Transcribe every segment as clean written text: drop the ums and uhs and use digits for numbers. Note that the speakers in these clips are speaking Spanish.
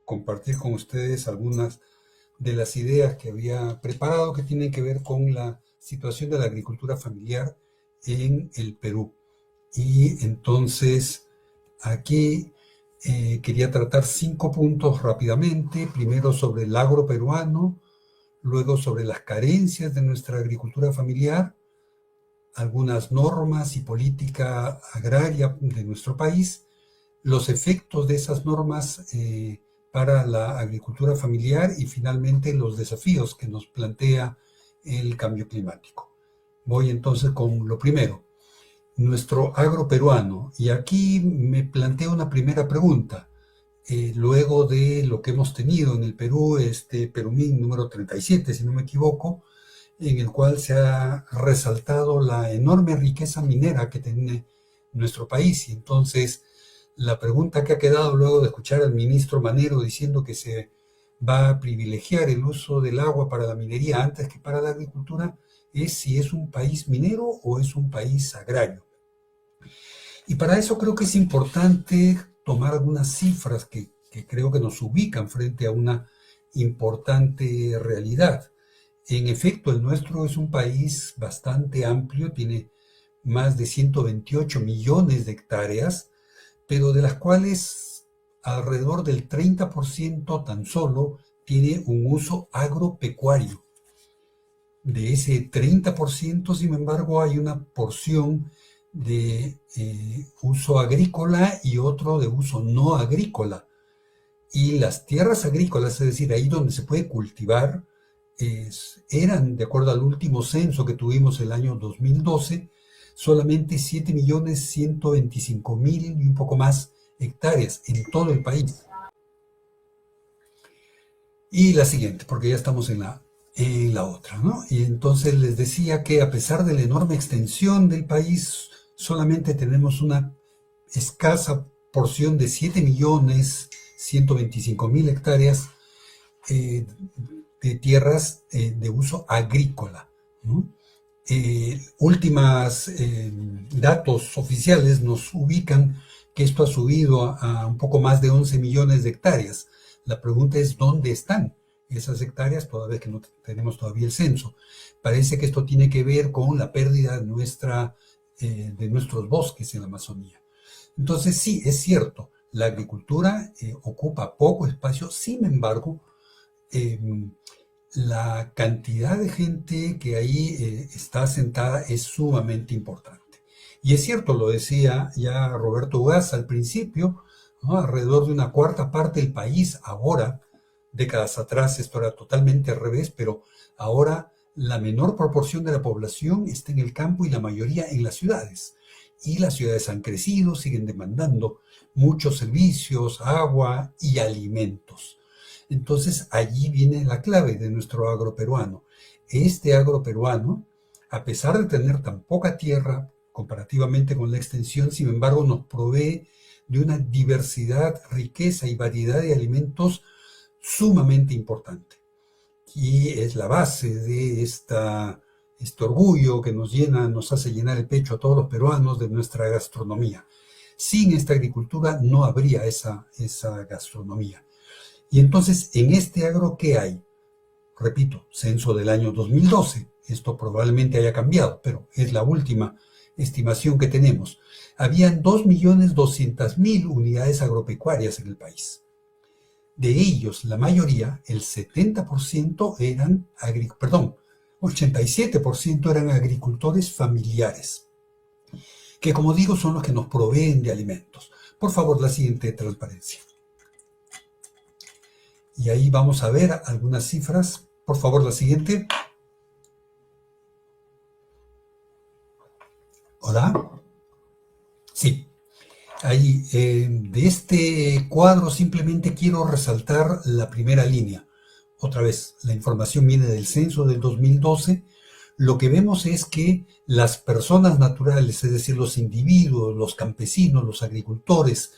compartir con ustedes algunas de las ideas que había preparado que tienen que ver con la situación de la agricultura familiar en el Perú. Y entonces aquí quería tratar 5 puntos rápidamente. Primero sobre el agro peruano, luego sobre las carencias de nuestra agricultura familiar, algunas normas y política agraria de nuestro país, los efectos de esas normas para la agricultura familiar y finalmente los desafíos que nos plantea el cambio climático. Voy entonces con lo primero, nuestro agro peruano. Y aquí me planteo una primera pregunta. Luego de lo que hemos tenido en el Perú, este Perumín número 37, si no me equivoco, en el cual se ha resaltado la enorme riqueza minera que tiene nuestro país. Y entonces, la pregunta que ha quedado luego de escuchar al ministro Manero diciendo que se va a privilegiar el uso del agua para la minería antes que para la agricultura es si es un país minero o es un país agrario. Y para eso creo que es importante tomar algunas cifras que creo que nos ubican frente a una importante realidad. En efecto, el nuestro es un país bastante amplio, tiene más de 128 millones de hectáreas, pero de las cuales alrededor del 30% tan solo tiene un uso agropecuario. De ese 30%, sin embargo, hay una porción de uso agrícola y otro de uso no agrícola. Y las tierras agrícolas, es decir, ahí donde se puede cultivar, eran, de acuerdo al último censo que tuvimos el año 2012, solamente 7.125.000 y un poco más hectáreas en todo el país. Y la siguiente, porque ya estamos en la otra, ¿no? Y entonces les decía que a pesar de la enorme extensión del país, solamente tenemos una escasa porción de 7.125.000 hectáreas de tierras de uso agrícola, ¿no? Últimas datos oficiales nos ubican que esto ha subido a un poco más de 11 millones de hectáreas. La pregunta es, ¿dónde están esas hectáreas? Toda vez que no tenemos todavía el censo. Parece que esto tiene que ver con la pérdida de nuestros bosques en la Amazonía. Entonces, sí, es cierto, la agricultura ocupa poco espacio, sin embargo, la cantidad de gente que ahí está asentada es sumamente importante. Y es cierto, lo decía ya Roberto Ugaz al principio, ¿no? Alrededor de una cuarta parte del país ahora, décadas atrás esto era totalmente al revés, pero ahora la menor proporción de la población está en el campo y la mayoría en las ciudades. Y las ciudades han crecido, siguen demandando muchos servicios, agua y alimentos. Entonces allí viene la clave de nuestro agro peruano. Este agro peruano, a pesar de tener tan poca tierra comparativamente con la extensión, sin embargo nos provee de una diversidad, riqueza y variedad de alimentos sumamente importante. Y es la base de este orgullo que nos hace llenar el pecho a todos los peruanos de nuestra gastronomía. Sin esta agricultura no habría esa gastronomía. Y entonces, en este agro, ¿qué hay? Repito, censo del año 2012. Esto probablemente haya cambiado, pero es la última estimación que tenemos. Habían 2.200.000 unidades agropecuarias en el país. De ellos, la mayoría, el 70% eran 87% eran agricultores familiares, que como digo son los que nos proveen de alimentos. Por favor, la siguiente transparencia. Y ahí vamos a ver algunas cifras. Por favor, la siguiente. ¿Hola? Sí. Ahí, de este cuadro simplemente quiero resaltar la primera línea. Otra vez, la información viene del censo del 2012. Lo que vemos es que las personas naturales, es decir, los individuos, los campesinos, los agricultores,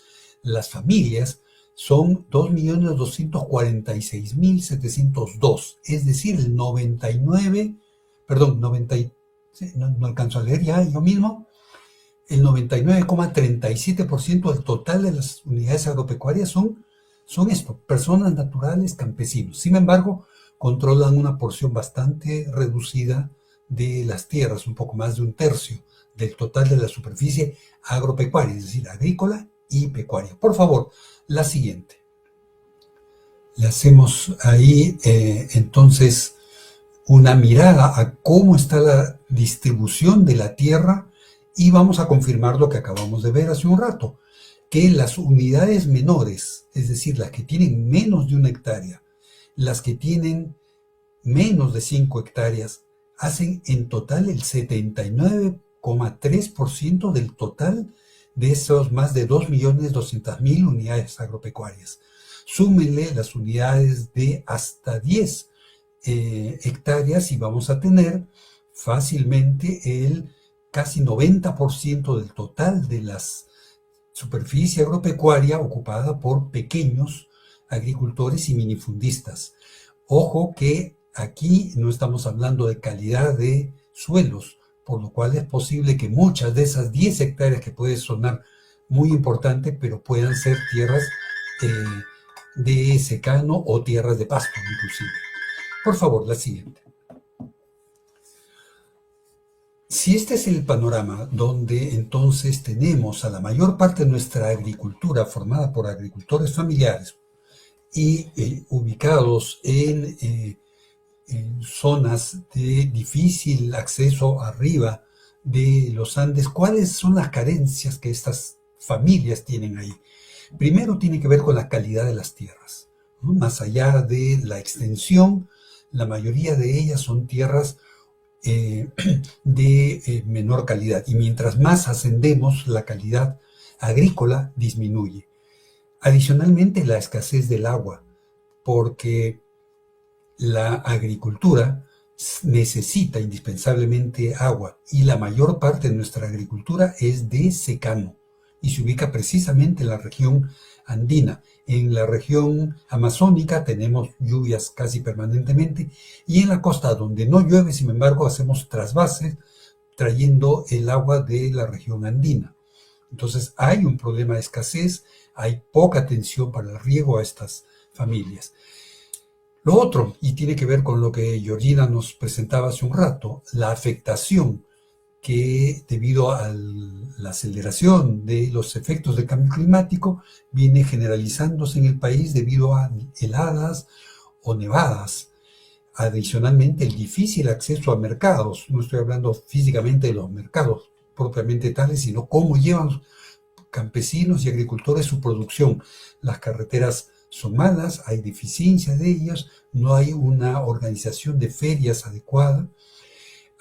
las familias, son 2.246.702, es decir, el 99,37% del total de las unidades agropecuarias son son esto, personas naturales, campesinos. Sin embargo, controlan una porción bastante reducida de las tierras, un poco más de un tercio del total de la superficie agropecuaria, es decir, agrícola y pecuaria. Por favor, la siguiente. Le hacemos ahí entonces una mirada a cómo está la distribución de la tierra y vamos a confirmar lo que acabamos de ver hace un rato, que las unidades menores, es decir, las que tienen menos de 1 hectárea, las que tienen menos de 5 hectáreas, hacen en total el 79,3% del total de esos más de 2.200.000 unidades agropecuarias. Súmenle las unidades de hasta 10 hectáreas y vamos a tener fácilmente el casi 90% del total de la superficie agropecuaria ocupada por pequeños agricultores y minifundistas. Ojo que aquí no estamos hablando de calidad de suelos, por lo cual es posible que muchas de esas 10 hectáreas que puede sonar muy importante, pero puedan ser tierras de secano o tierras de pasto inclusive. Por favor, la siguiente. Si este es el panorama donde entonces tenemos a la mayor parte de nuestra agricultura formada por agricultores familiares y ubicados en zonas de difícil acceso arriba de los Andes, ¿cuáles son las carencias que estas familias tienen ahí? Primero tiene que ver con la calidad de las tierras, ¿no? Más allá de la extensión, la mayoría de ellas son tierras de menor calidad y mientras más ascendemos la calidad agrícola disminuye. Adicionalmente la escasez del agua, porque la agricultura necesita indispensablemente agua y la mayor parte de nuestra agricultura es de secano y se ubica precisamente en la región andina. En la región amazónica tenemos lluvias casi permanentemente y en la costa donde no llueve, sin embargo, hacemos trasvases trayendo el agua de la región andina. Entonces hay un problema de escasez, hay poca atención para el riego a estas familias. Lo otro, y tiene que ver con lo que Georgina nos presentaba hace un rato, la afectación que debido a la aceleración de los efectos del cambio climático viene generalizándose en el país debido a heladas o nevadas. Adicionalmente, el difícil acceso a mercados, no estoy hablando físicamente de los mercados propiamente tales, sino cómo llevan campesinos y agricultores su producción. Las carreteras son malas, hay deficiencia de ellas, no hay una organización de ferias adecuada.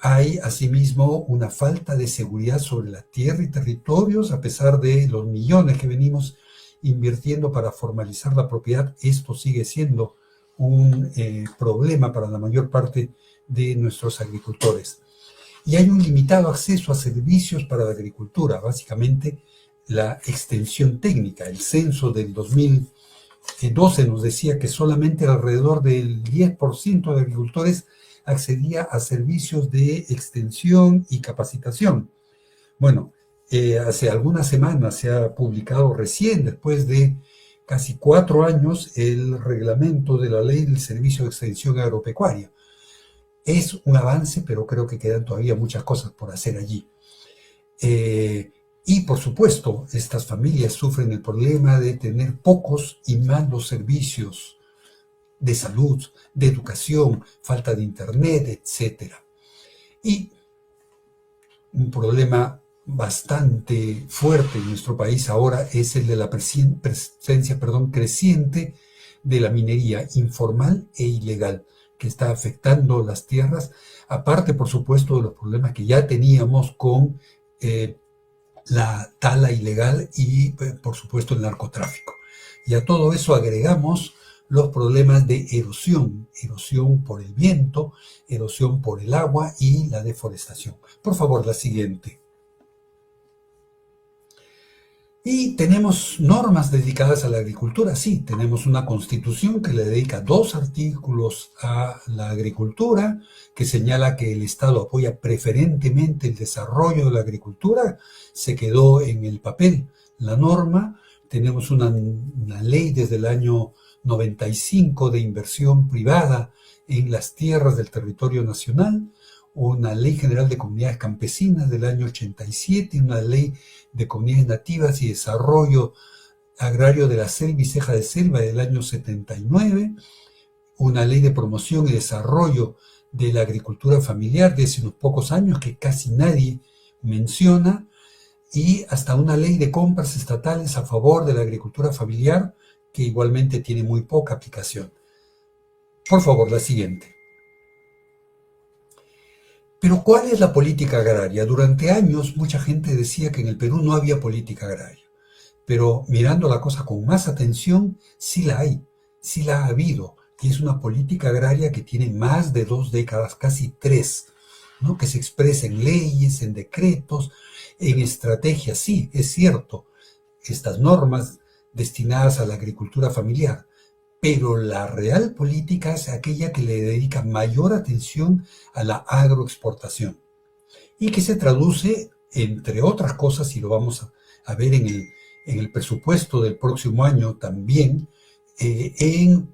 Hay asimismo una falta de seguridad sobre la tierra y territorios, a pesar de los millones que venimos invirtiendo para formalizar la propiedad, esto sigue siendo un problema para la mayor parte de nuestros agricultores. Y hay un limitado acceso a servicios para la agricultura, básicamente la extensión técnica. El censo del 2012 nos decía que solamente alrededor del 10% de agricultores accedía a servicios de extensión y capacitación. Bueno, hace algunas semanas se ha publicado recién, después de casi 4 años, el reglamento de la Ley del Servicio de Extensión Agropecuaria. Es un avance, pero creo que quedan todavía muchas cosas por hacer allí. Y por supuesto, estas familias sufren el problema de tener pocos y malos servicios de salud, de educación, falta de internet, etc. Y un problema bastante fuerte en nuestro país ahora es el de la presencia creciente de la minería informal e ilegal, que está afectando las tierras, aparte, por supuesto, de los problemas que ya teníamos con la tala ilegal y, por supuesto, el narcotráfico. Y a todo eso agregamos los problemas de erosión por el viento, erosión por el agua y la deforestación. Por favor, la siguiente. Y tenemos normas dedicadas a la agricultura, sí, tenemos una constitución que le dedica 2 artículos a la agricultura, que señala que el Estado apoya preferentemente el desarrollo de la agricultura, se quedó en el papel la norma, tenemos una ley desde el año 95 de inversión privada en las tierras del territorio nacional, una ley general de comunidades campesinas del año 87, una ley de comunidades nativas y desarrollo agrario de la selva y ceja de selva del año 79, una ley de promoción y desarrollo de la agricultura familiar de hace unos pocos años que casi nadie menciona, y hasta una ley de compras estatales a favor de la agricultura familiar que igualmente tiene muy poca aplicación. Por favor, la siguiente. Pero ¿cuál es la política agraria? Durante años mucha gente decía que en el Perú no había política agraria, pero mirando la cosa con más atención, sí la hay, sí la ha habido, y es una política agraria que tiene más de 2 décadas, casi 3, ¿no? Que se expresa en leyes, en decretos, en estrategias. Sí, es cierto, estas normas destinadas a la agricultura familiar, pero la real política es aquella que le dedica mayor atención a la agroexportación y que se traduce, entre otras cosas, y lo vamos a ver en el presupuesto del próximo año también, en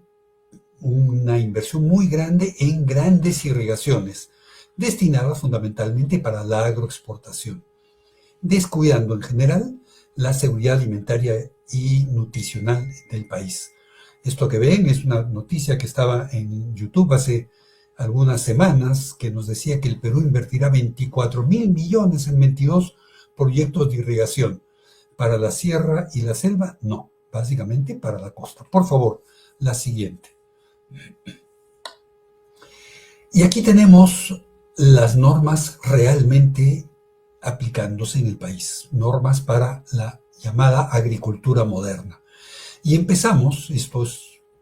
una inversión muy grande en grandes irrigaciones, destinadas fundamentalmente para la agroexportación, descuidando en general la seguridad alimentaria y nutricional del país. Esto que ven es una noticia que estaba en YouTube hace algunas semanas, que nos decía que el Perú invertirá 24.000 millones en 22 proyectos de irrigación. ¿Para la sierra y la selva? No, básicamente para la costa. Por favor, la siguiente. Y aquí tenemos las normas realmente aplicándose en el país, normas para la llamada agricultura moderna. Y empezamos, esto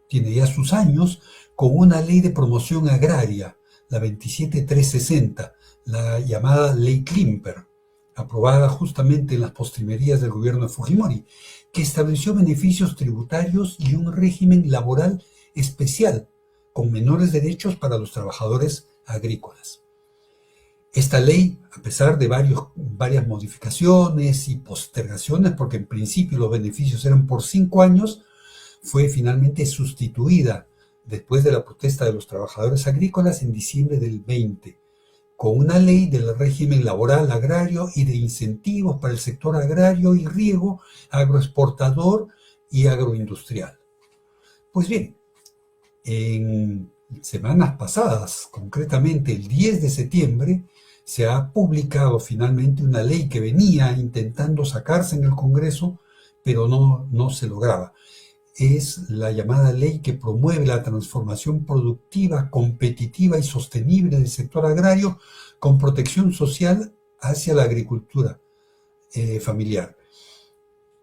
tiene ya sus años, con una ley de promoción agraria, la 27360, la llamada Ley Klimper, aprobada justamente en las postrimerías del gobierno de Fujimori, que estableció beneficios tributarios y un régimen laboral especial, con menores derechos para los trabajadores agrícolas. Esta ley, a pesar de varias modificaciones y postergaciones, porque en principio los beneficios eran por 5 años, fue finalmente sustituida después de la protesta de los trabajadores agrícolas en diciembre del 20, con una ley del régimen laboral agrario y de incentivos para el sector agrario y riego, agroexportador y agroindustrial. Pues bien, en semanas pasadas, concretamente el 10 de septiembre, se ha publicado finalmente una ley que venía intentando sacarse en el Congreso, pero no se lograba. Es la llamada ley que promueve la transformación productiva, competitiva y sostenible del sector agrario con protección social hacia la agricultura familiar.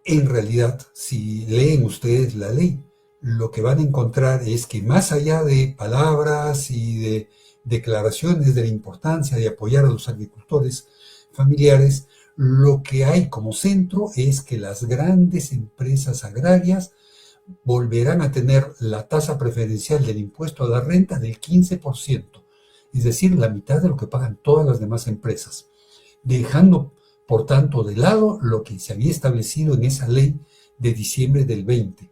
En realidad, si leen ustedes la ley, lo que van a encontrar es que más allá de palabras y de declaraciones de la importancia de apoyar a los agricultores familiares, lo que hay como centro es que las grandes empresas agrarias volverán a tener la tasa preferencial del impuesto a la renta del 15%, es decir, la mitad de lo que pagan todas las demás empresas, dejando, por tanto, de lado lo que se había establecido en esa ley de diciembre del 20.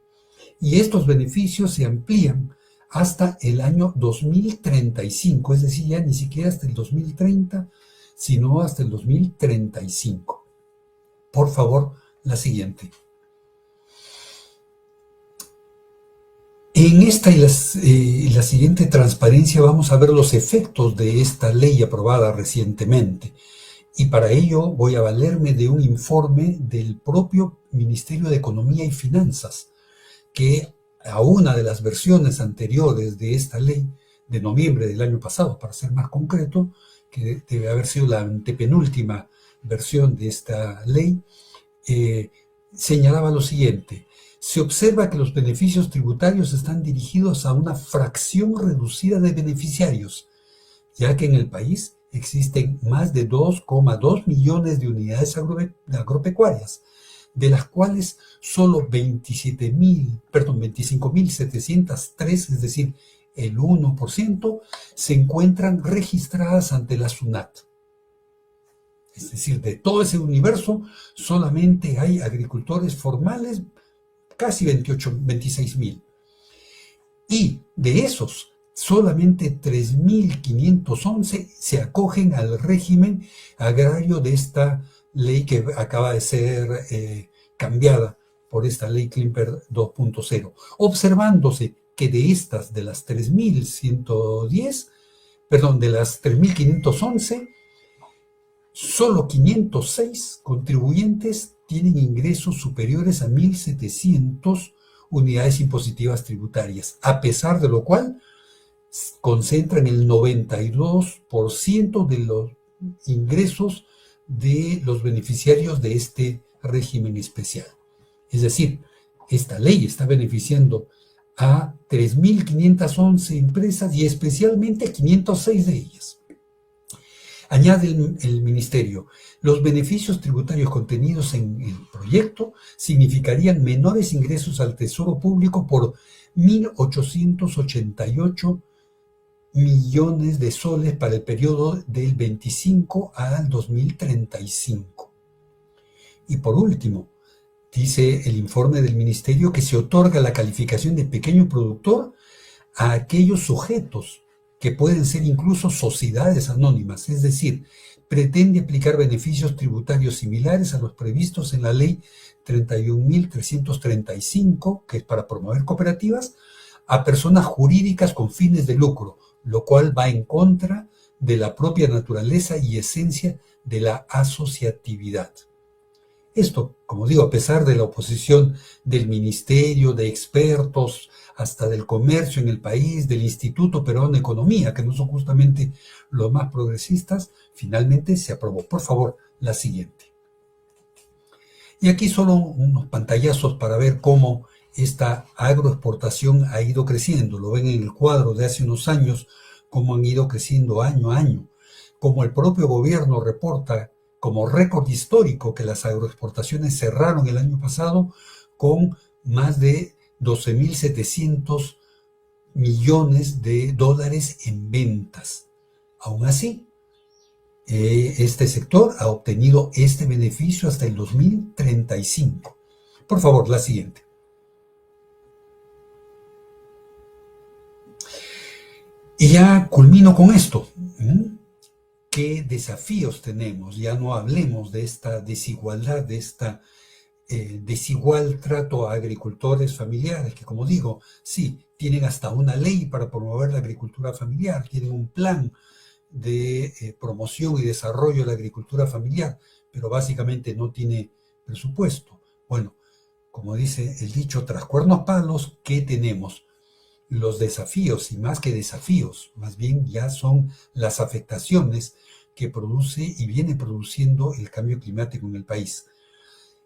Y estos beneficios se amplían hasta el año 2035, es decir, ya ni siquiera hasta el 2030, sino hasta el 2035. Por favor, la siguiente. En esta y la siguiente transparencia vamos a ver los efectos de esta ley aprobada recientemente. Y para ello voy a valerme de un informe del propio Ministerio de Economía y Finanzas, que a una de las versiones anteriores de esta ley, de noviembre del año pasado, para ser más concreto, que debe haber sido la antepenúltima versión de esta ley, señalaba lo siguiente: se observa que los beneficios tributarios están dirigidos a una fracción reducida de beneficiarios, ya que en el país existen más de 2,2 millones de unidades agropecuarias, de las cuales solo 25.703, es decir, el 1%, se encuentran registradas ante la SUNAT. Es decir, de todo ese universo, solamente hay agricultores formales casi 26.000. Y de esos, solamente 3.511 se acogen al régimen agrario de esta ley que acaba de ser cambiada por esta ley Klimper 2.0, observándose que de las 3.110, perdón, de las 3.511, solo 506 contribuyentes tienen ingresos superiores a 1.700 unidades impositivas tributarias, a pesar de lo cual concentran el 92% de los ingresos de los beneficiarios de este régimen especial. Es decir, esta ley está beneficiando a 3.511 empresas y especialmente a 506 de ellas. Añade el Ministerio, los beneficios tributarios contenidos en el proyecto significarían menores ingresos al Tesoro Público por 1.888 millones de soles para el periodo del 25 al 2035. Y por último, dice el informe del Ministerio que se otorga la calificación de pequeño productor a aquellos sujetos que pueden ser incluso sociedades anónimas, es decir, pretende aplicar beneficios tributarios similares a los previstos en la ley 31.335, que es para promover cooperativas, a personas jurídicas con fines de lucro, lo cual va en contra de la propia naturaleza y esencia de la asociatividad. Esto, como digo, a pesar de la oposición del ministerio, de expertos, hasta del comercio en el país, del Instituto Peruano de Economía, que no son justamente los más progresistas, finalmente se aprobó. Por favor, la siguiente. Y aquí solo unos pantallazos para ver cómo esta agroexportación ha ido creciendo. Lo ven en el cuadro de hace unos años, cómo han ido creciendo año a año. Como el propio gobierno reporta como récord histórico que las agroexportaciones cerraron el año pasado con más de 12.700 millones de dólares en ventas. Aún así, este sector ha obtenido este beneficio hasta el 2035. Por favor, la siguiente. Y ya culmino con esto. ¿Qué desafíos tenemos? Ya no hablemos de esta desigualdad, de esta desigual trato a agricultores familiares, que como digo, sí, tienen hasta una ley para promover la agricultura familiar, tienen un plan de promoción y desarrollo de la agricultura familiar, pero básicamente no tiene presupuesto. Bueno, como dice el dicho, tras cuernos palos, ¿qué tenemos? Los desafíos, y más que desafíos, más bien ya son las afectaciones que produce y viene produciendo el cambio climático en el país.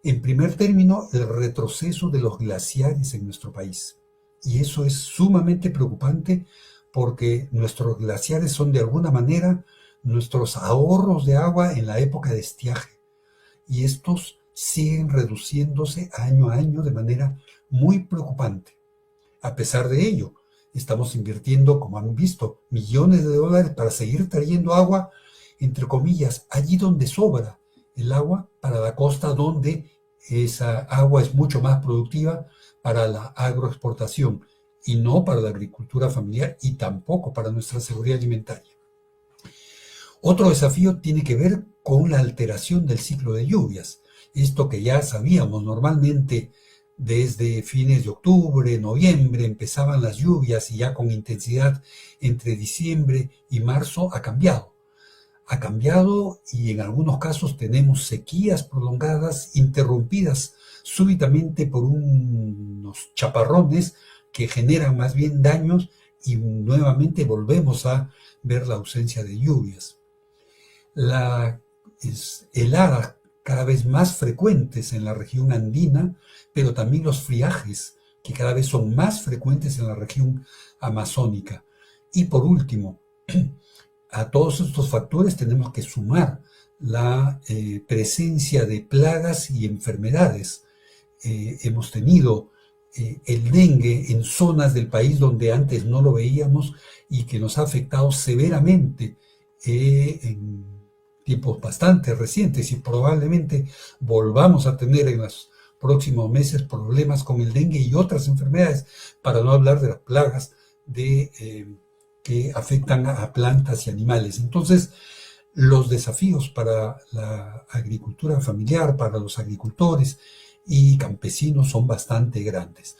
En primer término, el retroceso de los glaciares en nuestro país. Y eso es sumamente preocupante porque nuestros glaciares son de alguna manera nuestros ahorros de agua en la época de estiaje. Y estos siguen reduciéndose año a año de manera muy preocupante. A pesar de ello, estamos invirtiendo, como han visto, millones de dólares para seguir trayendo agua, entre comillas, allí donde sobra el agua, para la costa donde esa agua es mucho más productiva para la agroexportación y no para la agricultura familiar y tampoco para nuestra seguridad alimentaria. Otro desafío tiene que ver con la alteración del ciclo de lluvias. Esto que ya sabíamos, normalmente desde fines de octubre, noviembre, empezaban las lluvias y ya con intensidad entre diciembre y marzo ha cambiado. Ha cambiado y en algunos casos tenemos sequías prolongadas, interrumpidas súbitamente por unos chaparrones que generan más bien daños y nuevamente volvemos a ver la ausencia de lluvias. Heladas cada vez más frecuentes en la región andina, pero también los friajes, que cada vez son más frecuentes en la región amazónica. Y por último, a todos estos factores tenemos que sumar la presencia de plagas y enfermedades. Hemos tenido el dengue en zonas del país donde antes no lo veíamos y que nos ha afectado severamente en tiempos bastante recientes y probablemente volvamos a tener en los próximos meses problemas con el dengue y otras enfermedades, para no hablar de las plagas que afectan a plantas y animales. Entonces, los desafíos para la agricultura familiar, para los agricultores y campesinos son bastante grandes.